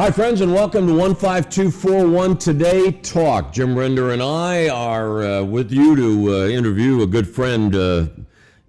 Hi, friends, and welcome to 15241 Today Talk. Jim Render and I are with you to interview a good friend.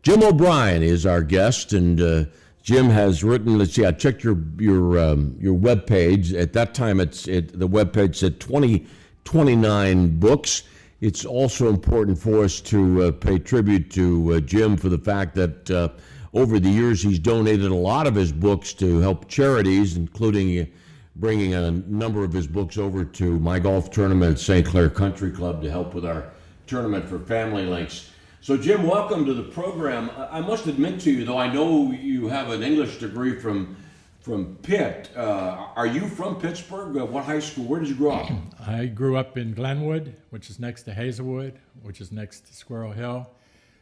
Jim O'Brien is our guest, and Jim has written. Let's see, I checked your web page. At that time, the web page said 29 books. It's also important for us to pay tribute to Jim for the fact that over the years he's donated a lot of his books to help charities, including bringing a number of his books over to my golf tournament at St. Clair Country Club to help with our tournament for Family Links. So, Jim, welcome to the program. I must admit to you, though, I know you have an English degree from Pitt. Are you from Pittsburgh? What high school? Where did you grow up? I grew up in Glenwood, which is next to Hazelwood, which is next to Squirrel Hill.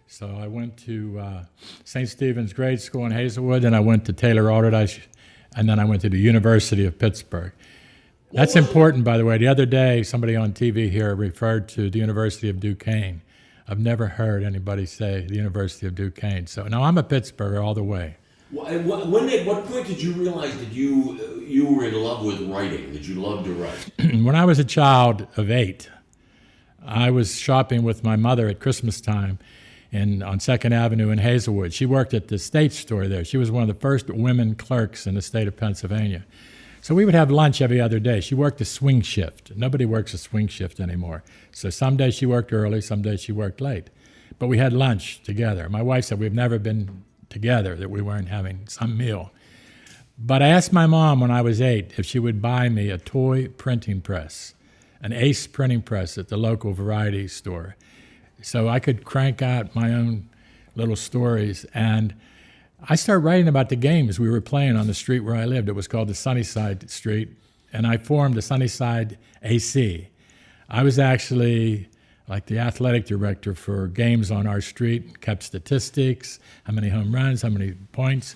So I went to St. Stephen's Grade School in Hazelwood, and I went to Taylor Alderdice, and then I went to the University of Pittsburgh. That's important, by the way. The other day, somebody on TV here referred to the University of Duquesne. I've never heard anybody say the University of Duquesne. So now I'm a Pittsburgher all the way. At what point did you realize that you were in love with writing, that you loved to write? When I was a child of 8, I was shopping with my mother at Christmas time on 2nd Avenue in Hazelwood. She worked at the state store there. She was one of the first women clerks in the state of Pennsylvania. So we would have lunch every other day. She worked a swing shift. Nobody works a swing shift anymore. So some days she worked early, some days she worked late. But we had lunch together. My wife said we've never been together, that we weren't having some meal. But I asked my mom when I was 8 if she would buy me a toy printing press, an Ace printing press at the local variety store, so I could crank out my own little stories. And I started writing about the games we were playing on the street where I lived. It was called the Sunnyside Street, and I formed the Sunnyside AC. I was actually like the athletic director for games on our street, kept statistics, how many home runs, how many points.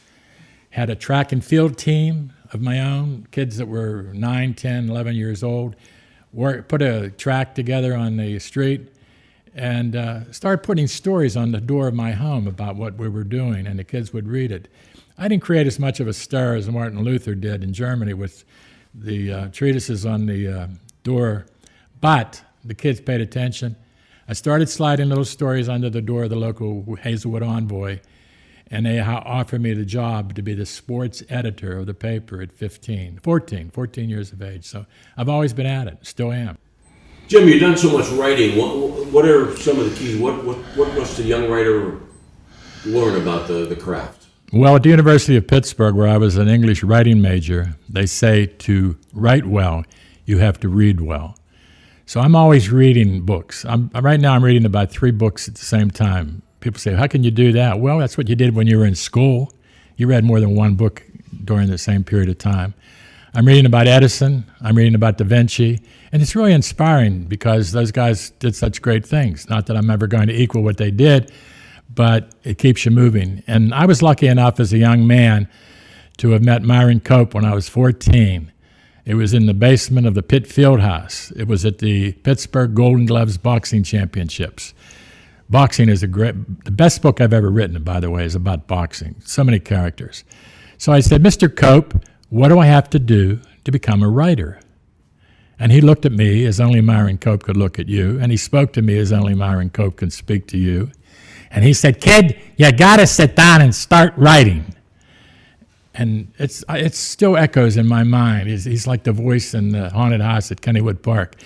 Had a track and field team of my own, kids that were 9, 10, 11 years old. Put a track together on the street, and started putting stories on the door of my home about what we were doing, and the kids would read it. I didn't create as much of a stir as Martin Luther did in Germany with the treatises on the door, but the kids paid attention. I started sliding little stories under the door of the local Hazelwood Envoy, and they offered me the job to be the sports editor of the paper at 14 years of age. So I've always been at it, still am. Jim, you've done so much writing. What are some of the keys? What must a young writer learn about the craft? Well, at the University of Pittsburgh, where I was an English writing major, they say to write well, you have to read well. So I'm always reading books. Right now I'm reading about 3 books at the same time. People say, how can you do that? Well, that's what you did when you were in school. You read more than one book during the same period of time. I'm reading about Edison, I'm reading about Da Vinci, and it's really inspiring because those guys did such great things. Not that I'm ever going to equal what they did, but it keeps you moving. And I was lucky enough as a young man to have met Myron Cope when I was 14. It was in the basement of the Pitt Fieldhouse. It was at the Pittsburgh Golden Gloves Boxing Championships. Boxing is the best book I've ever written, by the way, is about boxing. So many characters. So I said, Mr. Cope, what do I have to do to become a writer? And he looked at me as only Myron Cope could look at you, and he spoke to me as only Myron Cope can speak to you. And he said, kid, you got to sit down and start writing. And it still echoes in my mind. He's like the voice in the haunted house at Kennywood Park.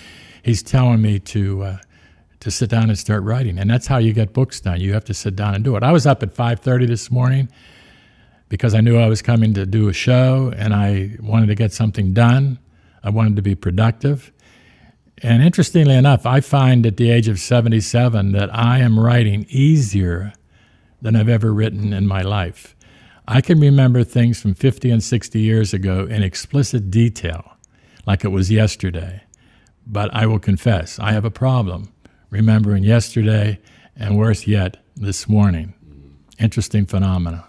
He's telling me to sit down and start writing. And that's how you get books done. You have to sit down and do it. I was up at 5:30 this morning because I knew I was coming to do a show, and I wanted to get something done. I wanted to be productive. And interestingly enough, I find at the age of 77 that I am writing easier than I've ever written in my life. I can remember things from 50 and 60 years ago in explicit detail, like it was yesterday. But I will confess, I have a problem remembering yesterday, and worse yet, this morning. Interesting phenomena.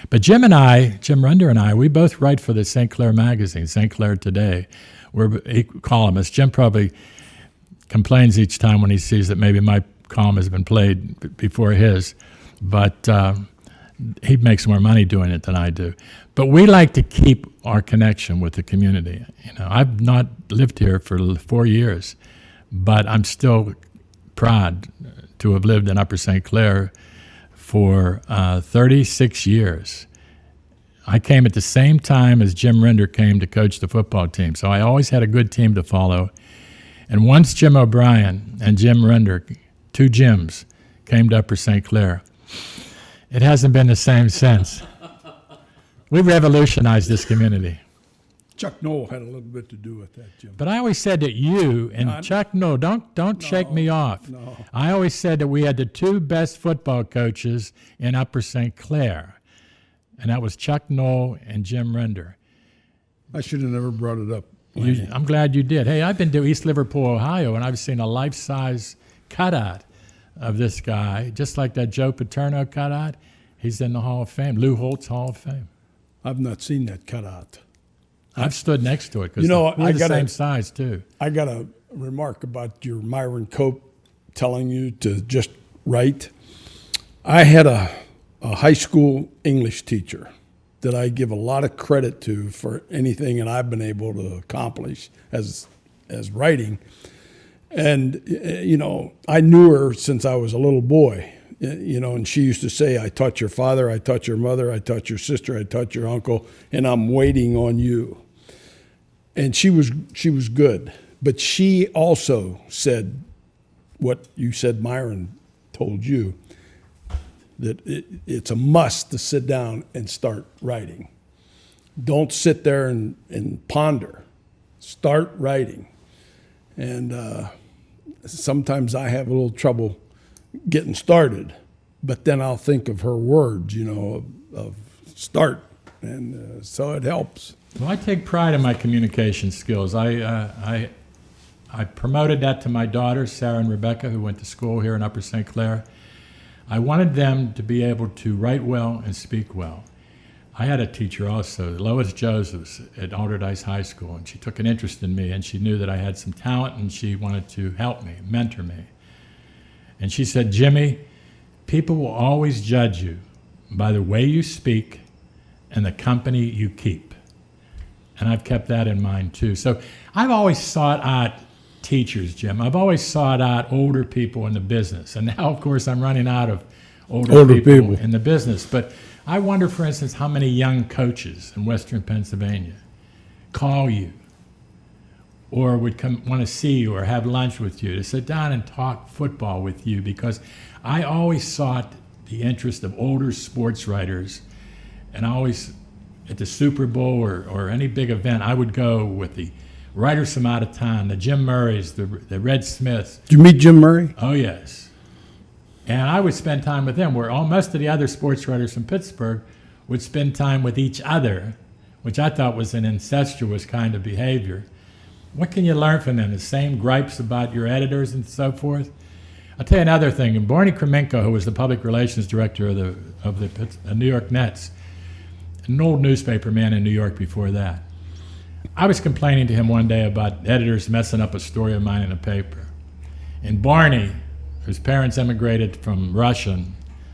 But Jim Render and I, we both write for the St. Clair magazine, St. Clair Today. We're columnists. Jim probably complains each time when he sees that maybe my column has been played before his. But he makes more money doing it than I do. But we like to keep our connection with the community. I've not lived here for 4 years, but I'm still proud to have lived in Upper St. Clair for 36 years. I came at the same time as Jim Render came to coach the football team, so I always had a good team to follow. And once Jim O'Brien and Jim Render, two Jims, came to Upper St. Clair, it hasn't been the same since. We've revolutionized this community. Chuck Noll had a little bit to do with that, Jim. But I always said that you and Chuck Noll, don't shake me off. No. I always said that we had the two best football coaches in Upper St. Clair, and that was Chuck Noll and Jim Render. I should have never brought it up. I'm glad you did. Hey, I've been to East Liverpool, Ohio, and I've seen a life-size cutout of this guy, just like that Joe Paterno cutout. He's in the Hall of Fame, Lou Holtz Hall of Fame. I've not seen that cutout. I've stood next to it because I we're the got same size, too. I got a remark about your Myron Cope telling you to just write. I had a high school English teacher that I give a lot of credit to for anything that I've been able to accomplish as writing. And, I knew her since I was a little boy, and she used to say, I taught your father, I taught your mother, I taught your sister, I taught your uncle, and I'm waiting on you. And she was good. But she also said what you said Myron told you, that it's a must to sit down and start writing. Don't sit there and ponder. Start writing. And sometimes I have a little trouble getting started, but then I'll think of her words, of start, and so it helps. Well, I take pride in my communication skills. I promoted that to my daughters, Sarah and Rebecca, who went to school here in Upper St. Clair. I wanted them to be able to write well and speak well. I had a teacher also, Lois Josephs at Alderdice High School, and she took an interest in me, and she knew that I had some talent, and she wanted to help me, mentor me. And she said, Jimmy, people will always judge you by the way you speak and the company you keep. And I've kept that in mind, too. So I've always sought out teachers, Jim. I've always sought out older people in the business. And now, of course, I'm running out of older people in the business. But I wonder, for instance, how many young coaches in Western Pennsylvania call you or would want to see you or have lunch with you to sit down and talk football with you, because I always sought the interest of older sports writers, and I always, at the Super Bowl or any big event, I would go with the writers from out of town, the Jim Murrays, the Red Smiths. Did you meet Jim Murray? Oh, yes. And I would spend time with them, where most of the other sports writers from Pittsburgh would spend time with each other, which I thought was an incestuous kind of behavior. What can you learn from them? The same gripes about your editors and so forth? I'll tell you another thing. And Barney Kremenko, who was the public relations director of the New York Nets, an old newspaper man in New York before that, I was complaining to him one day about editors messing up a story of mine in a paper. And Barney, whose parents emigrated from Russia,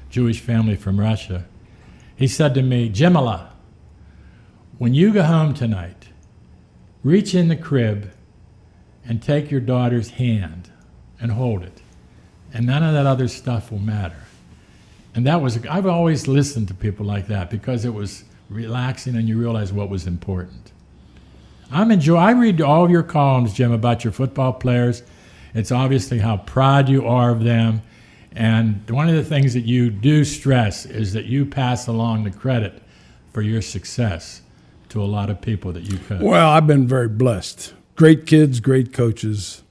Jewish family from Russia, he said to me, Jimala, when you go home tonight, reach in the crib and take your daughter's hand and hold it. And none of that other stuff will matter. And I've always listened to people like that because it was relaxing and you realize what was important. I read all of your columns, Jim, about your football players. It's obviously how proud you are of them. And one of the things that you do stress is that you pass along the credit for your success to a lot of people that you coach. Well, I've been very blessed. Great kids, great coaches.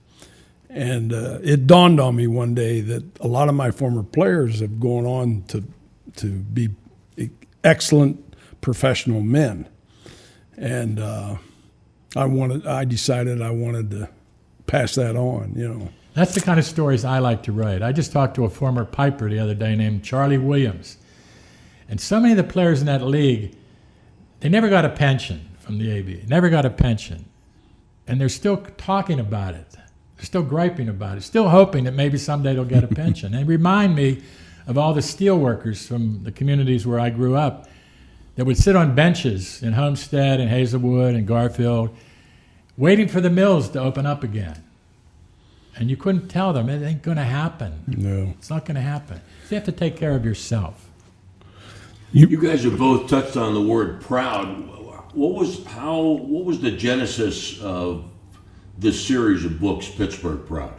And it dawned on me one day that a lot of my former players have gone on to be excellent professional men. And I decided I wanted to pass that on, That's the kind of stories I like to write. I just talked to a former Piper the other day named Charlie Williams. And so many of the players in that league, they never got a pension from the AB, never got a pension. And they're still talking about it. They're still griping about it, still hoping that maybe someday they'll get a pension. And remind me of all the steel workers from the communities where I grew up that would sit on benches in Homestead and Hazelwood and Garfield, waiting for the mills to open up again. And you couldn't tell them, it ain't going to happen. No. It's not going to happen. So you have to take care of yourself. You guys have both touched on the word proud. What was the genesis of this series of books, Pittsburgh Proud?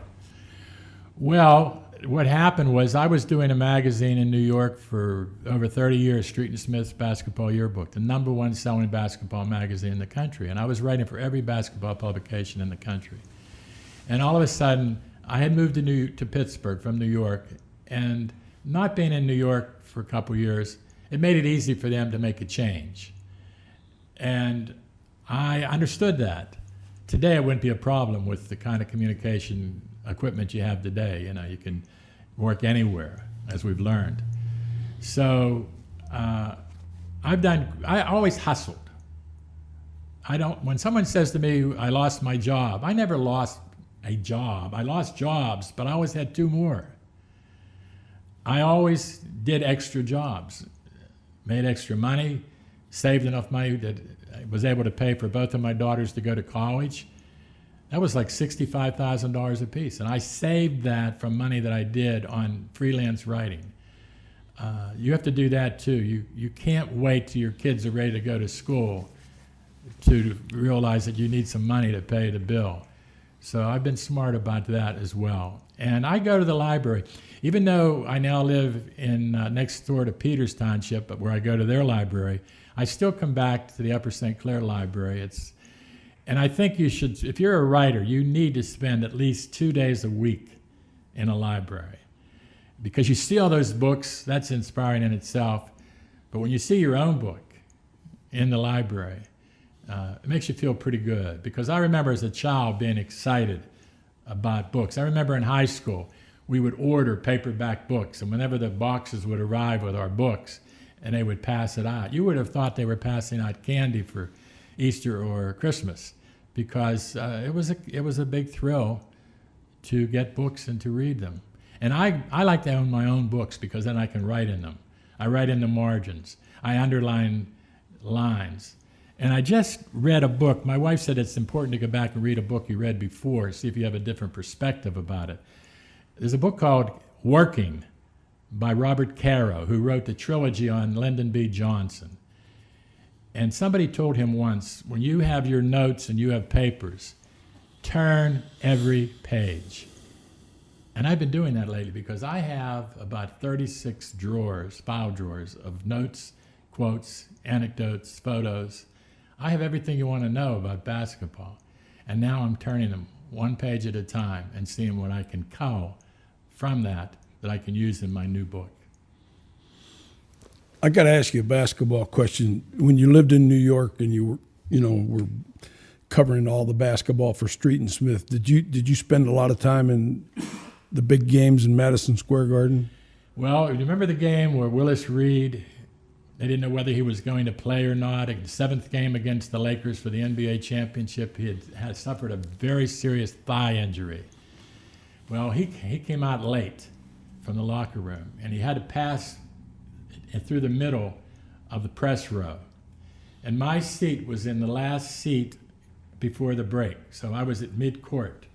Well, what happened was I was doing a magazine in New York for over 30 years, Street and Smith's Basketball Yearbook, the #1 selling basketball magazine in the country. And I was writing for every basketball publication in the country. And all of a sudden, I had moved to Pittsburgh from New York. And not being in New York for a couple years, it made it easy for them to make a change. And I understood that. Today, it wouldn't be a problem with the kind of communication equipment you have today. You know, you can work anywhere, as we've learned. So I always hustled. When someone says to me, I lost my job, I never lost a job. I lost jobs, but I always had 2 more. I always did extra jobs, made extra money, saved enough money that I was able to pay for both of my daughters to go to college. That was like $65,000 a piece. And I saved that from money that I did on freelance writing. You have to do that too. You can't wait till your kids are ready to go to school to realize that you need some money to pay the bill. So I've been smart about that as well. And I go to the library. Even though I now live in next door to Peters Township, but where I go to their library, I still come back to the Upper St. Clair Library. And I think you should, if you're a writer, you need to spend at least 2 days a week in a library. Because you see all those books, that's inspiring in itself. But when you see your own book in the library, it makes you feel pretty good. Because I remember as a child being excited about books. I remember in high school, we would order paperback books. And whenever the boxes would arrive with our books, and they would pass it out, you would have thought they were passing out candy for Easter or Christmas. Because it was a big thrill to get books and to read them. And I like to own my own books because then I can write in them. I write in the margins. I underline lines. And I just read a book. My wife said it's important to go back and read a book you read before, see if you have a different perspective about it. There's a book called Working by Robert Caro, who wrote the trilogy on Lyndon B. Johnson. And somebody told him once, when you have your notes and you have papers, turn every page. And I've been doing that lately because I have about 36 drawers, file drawers of notes, quotes, anecdotes, photos. I have everything you want to know about basketball. And now I'm turning them 1 page at a time and seeing what I can cull from that I can use in my new book. I got to ask you a basketball question. When you lived in New York and you were covering all the basketball for Street and Smith, did you spend a lot of time in the big games in Madison Square Garden? Well, you remember the game where Willis Reed, they didn't know whether he was going to play or not. In the 7th game against the Lakers for the NBA championship, he had suffered a very serious thigh injury. Well, he came out late from the locker room, and he had to pass through the middle of the press row. And my seat was in the last seat before the break, so I was at mid-court.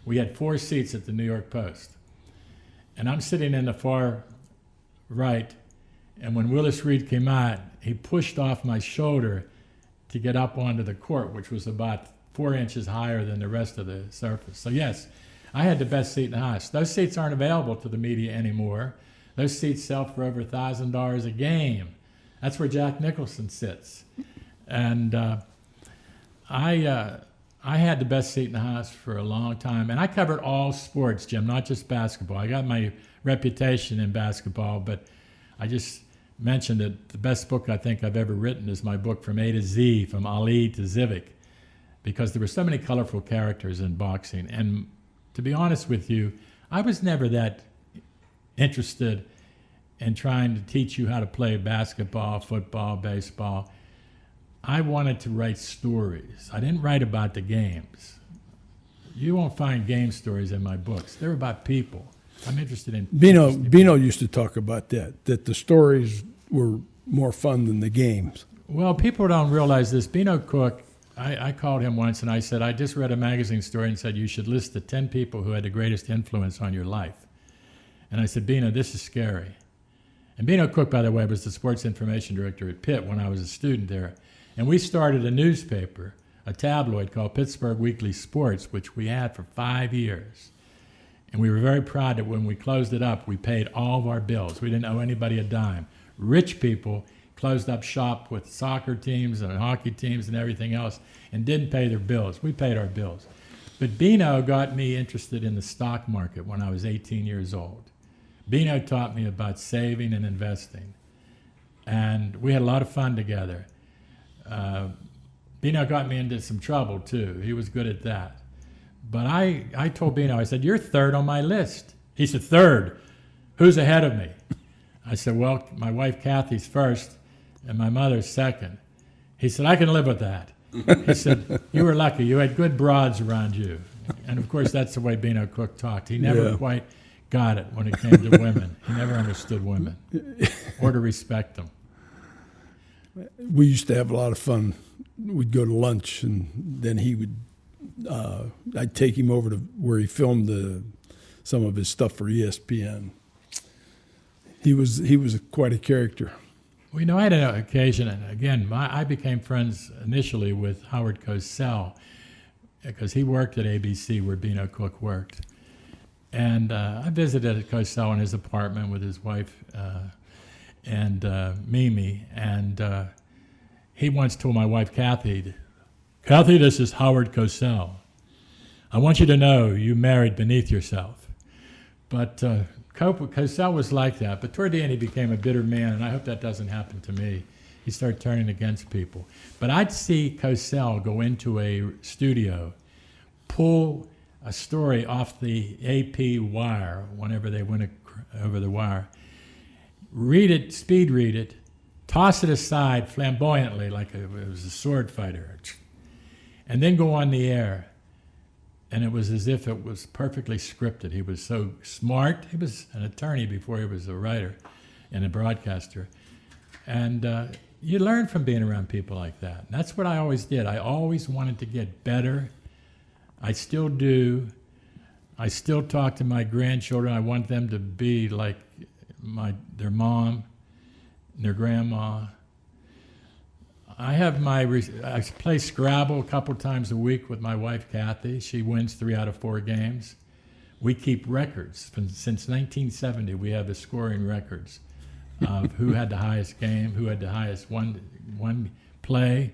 We had 4 seats at the New York Post. And I'm sitting in the far right, and when Willis Reed came out, he pushed off my shoulder to get up onto the court, which was about 4 inches higher than the rest of the surface. So yes, I had the best seat in the house. Those seats aren't available to the media anymore. Those seats sell for over $1,000 a game. That's where Jack Nicholson sits. And I had the best seat in the house for a long time. And I covered all sports, Jim, not just basketball. I got my reputation in basketball, but I just mentioned that the best book I think I've ever written is my book From A to Z, From Ali to Zivik, because there were so many colorful characters in boxing. And to be honest with you, I was never that interested in trying to teach you how to play basketball, football, baseball. I wanted to write stories. I didn't write about the games. You won't find game stories in my books. They're about people. I'm interested in Bino used to talk about that the stories were more fun than the games. Well, people don't realize this. Bino Cook, I called him once and I said, I just read a magazine story and said you should list the 10 people who had the greatest influence on your life. And I said, Bino, this is scary. And Bino Cook, by the way, was the sports information director at Pitt when I was a student there. And we started a newspaper, a tabloid called Pittsburgh Weekly Sports, which we had for 5 years. And we were very proud that when we closed it up, we paid all of our bills. We didn't owe anybody a dime. Rich people closed up shop with soccer teams and hockey teams and everything else and didn't pay their bills. We paid our bills. But Bino got me interested in the stock market when I was 18 years old. Bino taught me about saving and investing. And we had a lot of fun together. Bino got me into some trouble, too. He was good at that. But I told Bino, I said, you're third on my list. He said, third? Who's ahead of me? I said, well, my wife Kathy's first and my mother's second. He said, I can live with that. He said, you were lucky. You had good broads around you. And, of course, that's the way Bino Cook talked. He never quite got it when it came to women. He never understood women or to respect them. We used to have a lot of fun. We'd go to lunch, and then he would I'd take him over to where he filmed some of his stuff for ESPN. He was quite a character. Well, I had an occasion, and again, I became friends initially with Howard Cosell because he worked at ABC where Bino Cook worked. And I visited Cosell in his apartment with his wife and Mimi, and he once told my wife Kathy, this is Howard Cosell. I want you to know you married beneath yourself. But Cosell was like that, but toward the end he became a bitter man, and I hope that doesn't happen to me. He started turning against people. But I'd see Cosell go into a studio, pull a story off the AP wire whenever they went over the wire, read it, speed read it, toss it aside flamboyantly like it was a sword fighter, and then go on the air. And it was as if it was perfectly scripted. He was so smart. He was an attorney before he was a writer and a broadcaster. And you learn from being around people like that. And that's what I always did. I always wanted to get better. I still do. I still talk to my grandchildren. I want them to be like their mom and their grandma. I play Scrabble a couple times a week with my wife, Kathy. She wins 3 out of 4 games. We keep records. Since 1970, we have the scoring records of who had the highest game, who had the highest one play.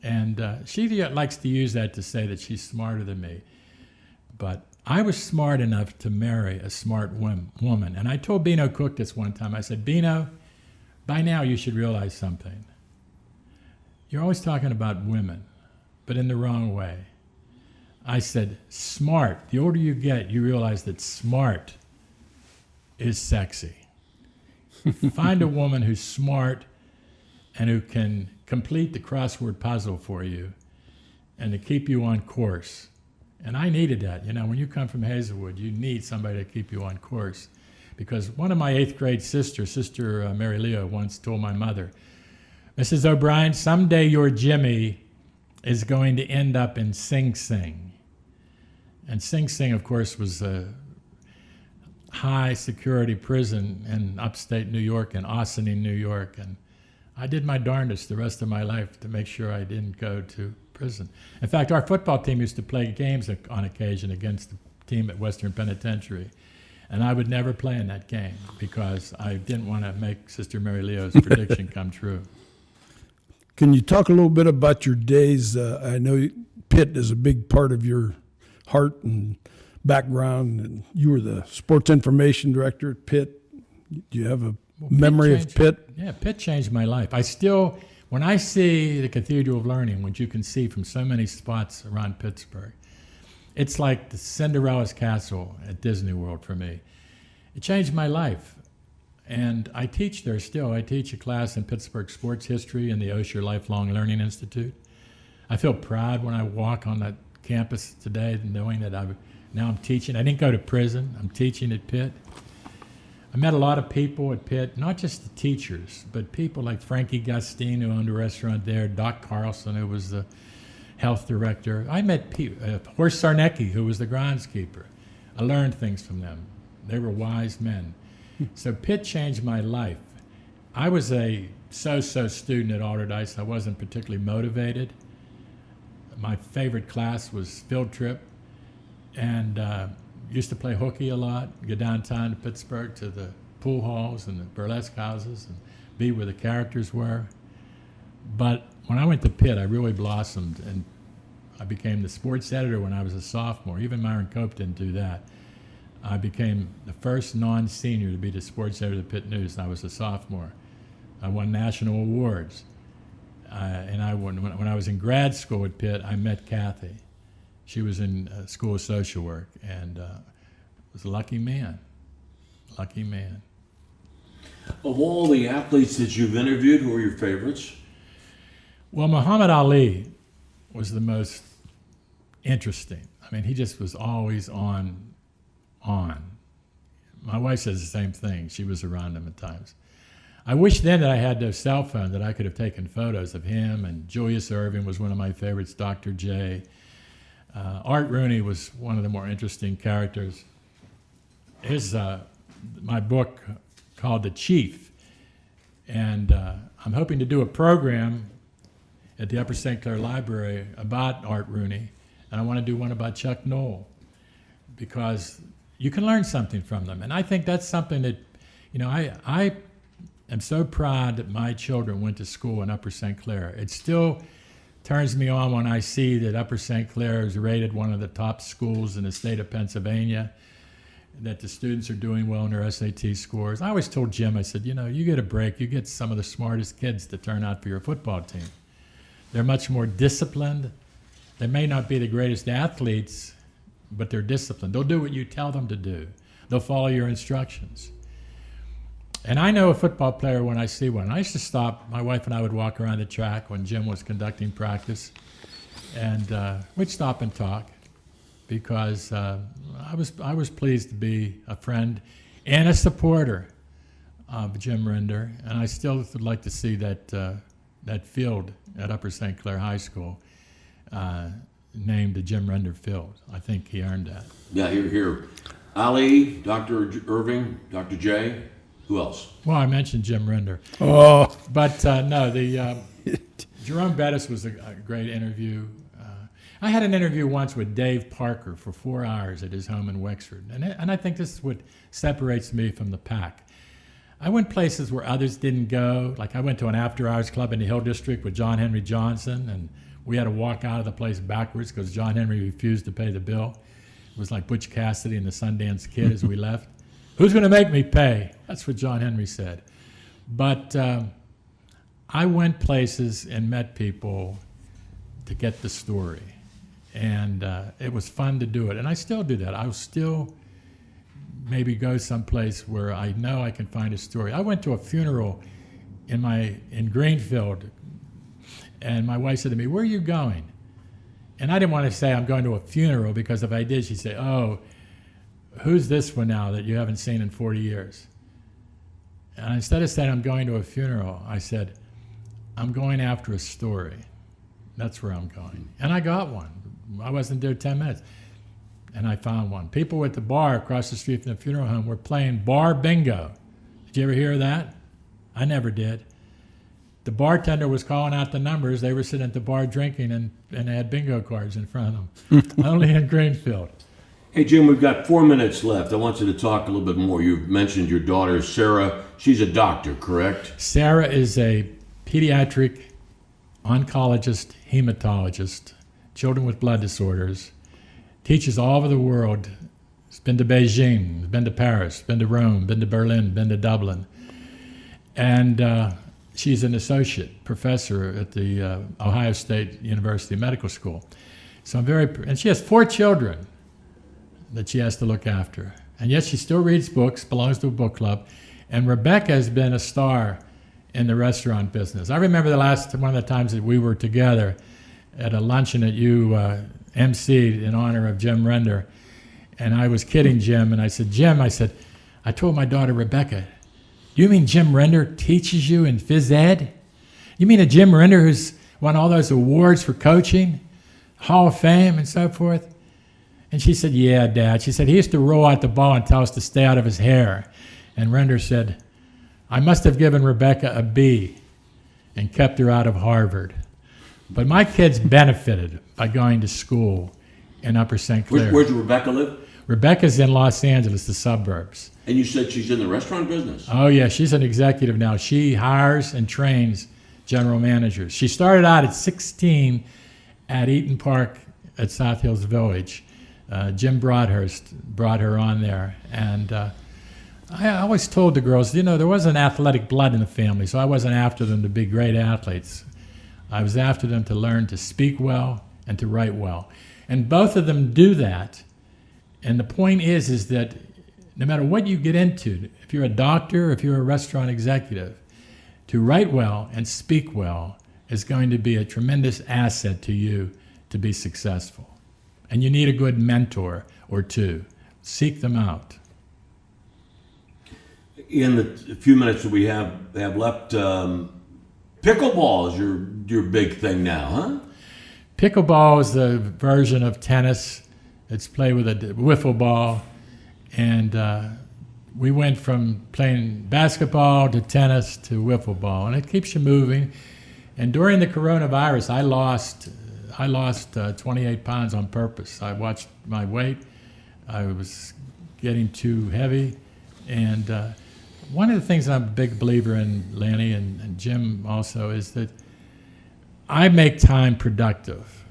And she likes to use that to say that she's smarter than me. But I was smart enough to marry a smart woman. And I told Bino Cook this one time. I said, Bino, by now you should realize something. You're always talking about women, but in the wrong way. I said, smart. The older you get, you realize that smart is sexy. Find a woman who's smart and who can complete the crossword puzzle for you and to keep you on course. And I needed that. When you come from Hazelwood, you need somebody to keep you on course. Because one of my 8th grade sisters, Sister Mary Leo, once told my mother, Mrs. O'Brien, someday your Jimmy is going to end up in Sing Sing. And Sing Sing, of course, was a high security prison in upstate New York, in Ossining, New York. And I did my darndest the rest of my life to make sure I didn't go to prison. In fact, our football team used to play games on occasion against the team at Western Penitentiary. And I would never play in that game because I didn't want to make Sister Mary Leo's prediction come true. Can you talk a little bit about your days? I know Pitt is a big part of your heart and background, and you were the sports information director at Pitt. Do you have a memory of Pitt? Yeah, Pitt changed my life. When I see the Cathedral of Learning, which you can see from so many spots around Pittsburgh, it's like the Cinderella's castle at Disney World for me. It changed my life. And I teach there still. I teach a class in Pittsburgh sports history in the Osher Lifelong Learning Institute. I feel proud when I walk on that campus today, knowing that now I'm teaching. I didn't go to prison. I'm teaching at Pitt. I met a lot of people at Pitt, not just the teachers, but people like Frankie Gustine, who owned a restaurant there, Doc Carlson, who was the health director. I met Horst Sarnecki, who was the groundskeeper. I learned things from them. They were wise men. So Pitt changed my life. I was a so-so student at Alderdice. I wasn't particularly motivated. My favorite class was field trip, and used to play hooky a lot, go downtown to Pittsburgh to the pool halls and the burlesque houses and be where the characters were. But when I went to Pitt, I really blossomed, and I became the sports editor when I was a sophomore. Even Myron Cope didn't do that. I became the first non-senior to be the sports editor of the Pitt News, and I was a sophomore. I won national awards. And I won, when I was in grad school at Pitt, I met Kathy. She was in School of Social Work, and was a lucky man. Lucky man. Of all the athletes that you've interviewed, who are your favorites? Well, Muhammad Ali was the most interesting. I mean, he just was always on. My wife says the same thing. She was around him at times. I wish then that I had no cell phone, that I could have taken photos of him, and Julius Erving was one of my favorites, Dr. J. Art Rooney was one of the more interesting characters. His, my book called The Chief, and I'm hoping to do a program at the Upper St. Clair Library about Art Rooney, and I want to do one about Chuck Noll, because you can learn something from them. And I think that's something that, you know, I am so proud that my children went to school in Upper St. Clair. It still turns me on when I see that Upper St. Clair is rated one of the top schools in the state of Pennsylvania, that the students are doing well in their SAT scores. I always told Jim, I said, you know, you get a break, you get some of the smartest kids to turn out for your football team. They're much more disciplined. They may not be the greatest athletes, but they're disciplined. They'll do what you tell them to do. They'll follow your instructions. And I know a football player when I see one. I used to stop, my wife and I would walk around the track when Jim was conducting practice, and we'd stop and talk, because I was pleased to be a friend and a supporter of Jim Rinder, and I still would like to see that field at Upper St. Clair High School named the Jim Rinder Field. I think he earned that. Yeah, here. Ali, Dr. Irving, Dr. J. Who else? Well, I mentioned Jim Rinder. Oh. But no, Jerome Bettis was a great interview. I had an interview once with Dave Parker for 4 hours at his home in Wexford, and I think this is what separates me from the pack. I went places where others didn't go. Like I went to an after-hours club in the Hill District with John Henry Johnson, and we had to walk out of the place backwards because John Henry refused to pay the bill. It was like Butch Cassidy and the Sundance Kid as we left. Who's going to make me pay? That's what John Henry said. But I went places and met people to get the story. And it was fun to do it. And I still do that. I'll still maybe go someplace where I know I can find a story. I went to a funeral in Greenfield, and my wife said to me, "Where are you going?" And I didn't want to say I'm going to a funeral, because if I did, she'd say, "Oh, who's this one now that you haven't seen in 40 years? And instead of saying I'm going to a funeral, I said, I'm going after a story. That's where I'm going. And I got one. I wasn't there 10 minutes. And I found one. People at the bar across the street from the funeral home were playing bar bingo. Did you ever hear of that? I never did. The bartender was calling out the numbers. They were sitting at the bar drinking, and they had bingo cards in front of them. Only in Greenfield. Hey, Jim, we've got 4 minutes left. I want you to talk a little bit more. You've mentioned your daughter, Sarah. She's a doctor, correct? Sarah is a pediatric oncologist, hematologist, children with blood disorders, teaches all over the world. She's been to Beijing, been to Paris, been to Rome, been to Berlin, been to Dublin. And she's an associate professor at the Ohio State University Medical School. So and she has 4 children that she has to look after. And yet she still reads books, belongs to a book club. And Rebecca has been a star in the restaurant business. I remember one of the times that we were together at a luncheon that you emceed in honor of Jim Render. And I was kidding Jim, and I said, Jim, I told my daughter Rebecca, you mean Jim Render teaches you in phys ed? You mean a Jim Render who's won all those awards for coaching, Hall of Fame and so forth? And she said, yeah, Dad. She said, he used to roll out the ball and tell us to stay out of his hair. And Render said, I must have given Rebecca a B and kept her out of Harvard. But my kids benefited by going to school in Upper St. Clair. Where's Rebecca live? Rebecca's in Los Angeles, the suburbs. And you said she's in the restaurant business? Oh, yeah, she's an executive now. She hires and trains general managers. She started out at 16 at Eaton Park at South Hills Village. Jim Broadhurst brought her on there. And I always told the girls, there wasn't athletic blood in the family, so I wasn't after them to be great athletes. I was after them to learn to speak well and to write well. And both of them do that. And the point is that no matter what you get into, if you're a doctor, if you're a restaurant executive, to write well and speak well is going to be a tremendous asset to you to be successful. And you need a good mentor or two. Seek them out. In the few minutes that we have left, pickleball is your big thing now, huh? Pickleball is the version of tennis. It's played with a wiffle ball. And we went from playing basketball to tennis to wiffle ball. And it keeps you moving. And during the coronavirus, I lost 28 pounds on purpose. I watched my weight. I was getting too heavy. And one of the things I'm a big believer in, Lanny, and Jim also, is that I make time productive.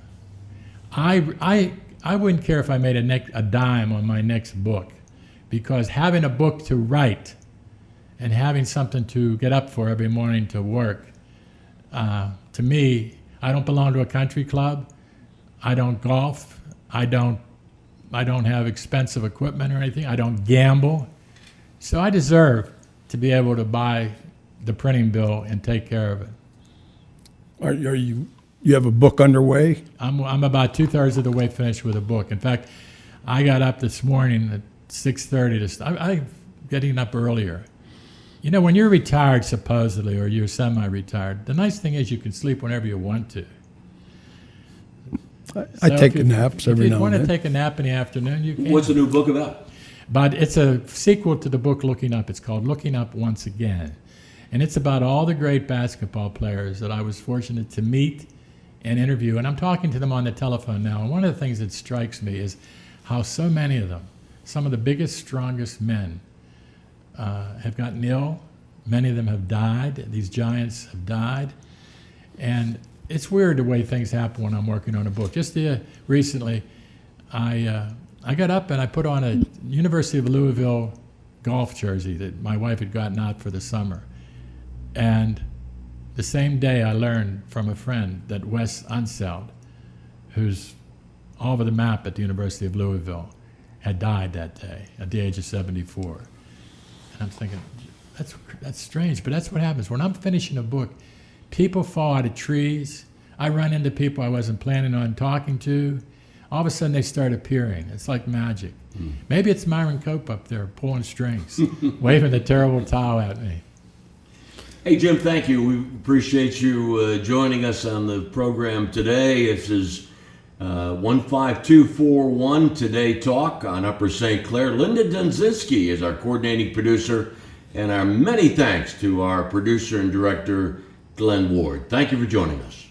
I wouldn't care if I made a dime on my next book, because having a book to write and having something to get up for every morning to work, to me, I don't belong to a country club. I don't golf. I don't have expensive equipment or anything. I don't gamble. So I deserve to be able to buy the printing bill and take care of it. Are you have a book underway? I'm about 2/3 of the way finished with a book. In fact, I got up this morning at 6:30 I'm getting up earlier. When you're retired supposedly, or you're semi-retired, the nice thing is you can sleep whenever you want to. I take naps every now and then. If you want to take a nap in the afternoon, you can. What's the new book about? But it's a sequel to the book Looking Up. It's called Looking Up Once Again. And it's about all the great basketball players that I was fortunate to meet and interview. And I'm talking to them on the telephone now. And one of the things that strikes me is how so many of them, some of the biggest, strongest men, have gotten ill. Many of them have died. These giants have died. And it's weird the way things happen when I'm working on a book. Just recently, I got up and I put on a University of Louisville golf jersey that my wife had gotten out for the summer. And the same day I learned from a friend that Wes Unseld, who's all over the map at the University of Louisville, had died that day at the age of 74. And I'm thinking, that's strange, but that's what happens. When I'm finishing a book, people fall out of trees. I run into people I wasn't planning on talking to. All of a sudden they start appearing. It's like magic. Maybe it's Myron Cope up there pulling strings, waving the terrible towel at me. Hey, Jim, thank you. We appreciate you joining us on the program today. This is 15241 Today Talk on Upper St. Clair. Linda Dunzinski is our coordinating producer, and our many thanks to our producer and director, Glenn Ward. Thank you for joining us.